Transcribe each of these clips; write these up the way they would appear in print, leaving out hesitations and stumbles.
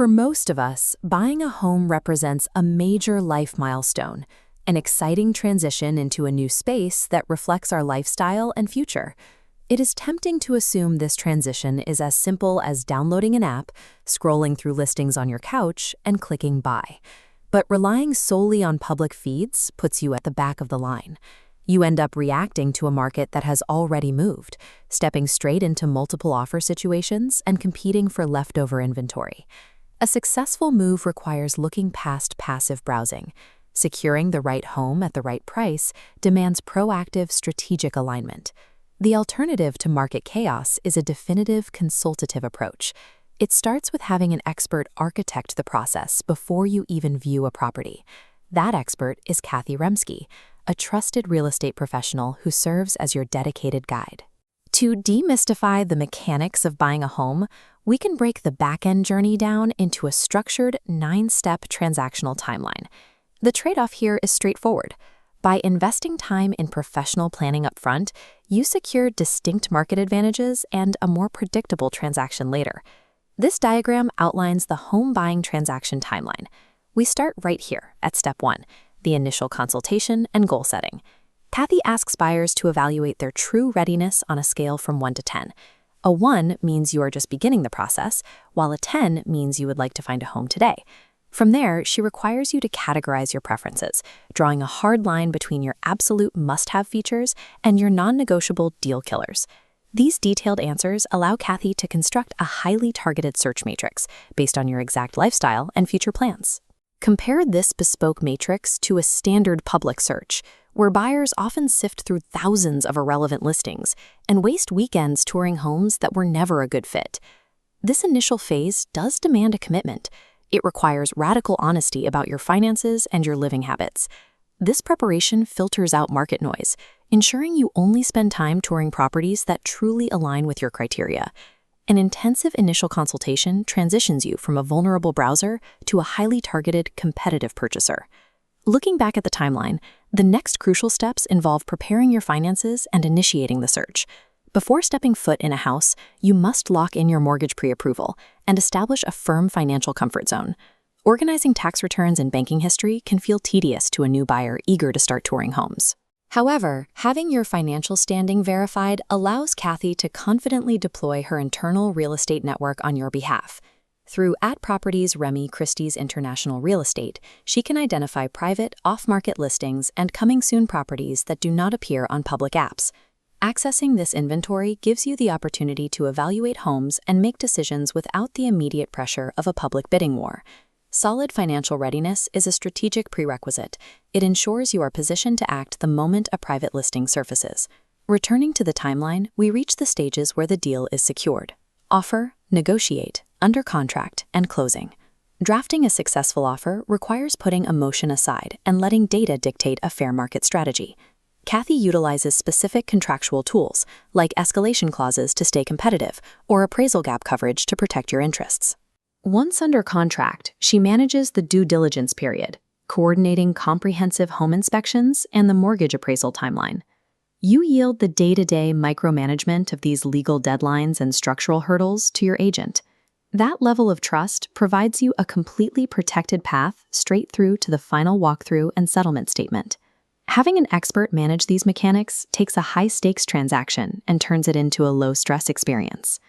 For most of us, buying a home represents a major life milestone, an exciting transition into a new space that reflects our lifestyle and future. It is tempting to assume this transition is as simple as downloading an app, scrolling through listings on your couch, and clicking buy. But relying solely on public feeds puts you at the back of the line. You end up reacting to a market that has already moved, stepping straight into multiple offer situations and competing for leftover inventory. A successful move requires looking past passive browsing. Securing the right home at the right price demands proactive strategic alignment. The alternative to market chaos is a definitive consultative approach. It starts with having an expert architect the process before you even view a property. That expert is Kathy Remski, a trusted real estate professional who serves as your dedicated guide. To demystify the mechanics of buying a home, we can break the back-end journey down into a structured 9-step transactional timeline. The trade-off here is straightforward. By investing time in professional planning up front, you secure distinct market advantages and a more predictable transaction later. This diagram outlines the home buying transaction timeline. We start right here at step 1, the initial consultation and goal setting. Kathy asks buyers to evaluate their true readiness on a scale from 1 to 10. A 1 means you are just beginning the process, while a 10 means you would like to find a home today. From there, she requires you to categorize your preferences, drawing a hard line between your absolute must-have features and your non-negotiable deal killers. These detailed answers allow Kathy to construct a highly targeted search matrix based on your exact lifestyle and future plans. Compare this bespoke matrix to a standard public search, where buyers often sift through thousands of irrelevant listings and waste weekends touring homes that were never a good fit. This initial phase does demand a commitment. It requires radical honesty about your finances and your living habits. This preparation filters out market noise, ensuring you only spend time touring properties that truly align with your criteria. An intensive initial consultation transitions you from a vulnerable browser to a highly targeted, competitive purchaser. Looking back at the timeline, the next crucial steps involve preparing your finances and initiating the search. Before stepping foot in a house, you must lock in your mortgage pre-approval and establish a firm financial comfort zone. Organizing tax returns and banking history can feel tedious to a new buyer eager to start touring homes. However, having your financial standing verified allows Kathy to confidently deploy her internal real estate network on your behalf. Through @Properties Remy Christie's International Real Estate, she can identify private, off-market listings and coming-soon properties that do not appear on public apps. Accessing this inventory gives you the opportunity to evaluate homes and make decisions without the immediate pressure of a public bidding war. Solid financial readiness is a strategic prerequisite. It ensures you are positioned to act the moment a private listing surfaces. Returning to the timeline, we reach the stages where the deal is secured: offer, negotiate, under contract, and closing. Drafting a successful offer requires putting emotion aside and letting data dictate a fair market strategy. Kathy utilizes specific contractual tools, like escalation clauses to stay competitive or appraisal gap coverage to protect your interests. Once under contract, she manages the due diligence period, coordinating comprehensive home inspections and the mortgage appraisal timeline. You yield the day-to-day micromanagement of these legal deadlines and structural hurdles to your agent. That level of trust provides you a completely protected path straight through to the final walkthrough and settlement statement. Having an expert manage these mechanics takes a high-stakes transaction and turns it into a low-stress experience.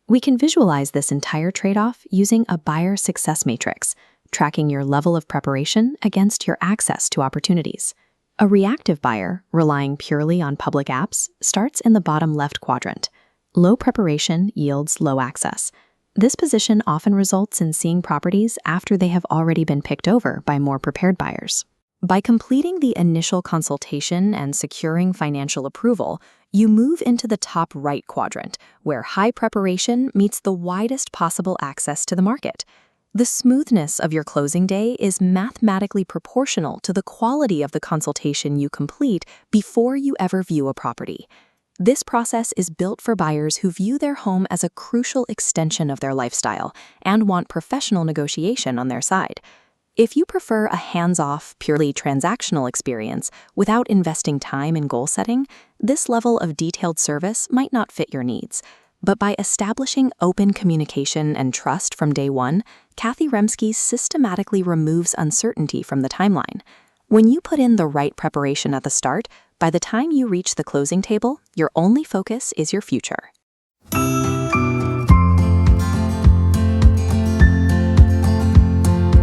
We can visualize this entire trade-off using a buyer success matrix, tracking your level of preparation against your access to opportunities. A reactive buyer, relying purely on public apps, starts in the bottom left quadrant. Low preparation yields low access. This position often results in seeing properties after they have already been picked over by more prepared buyers. By completing the initial consultation and securing financial approval, you move into the top right quadrant, where high preparation meets the widest possible access to the market. The smoothness of your closing day is mathematically proportional to the quality of the consultation you complete before you ever view a property. This process is built for buyers who view their home as a crucial extension of their lifestyle and want professional negotiation on their side. If you prefer a hands-off, purely transactional experience without investing time in goal setting, this level of detailed service might not fit your needs. But by establishing open communication and trust from day one, Kathy Remski systematically removes uncertainty from the timeline. When you put in the right preparation at the start, by the time you reach the closing table, your only focus is your future.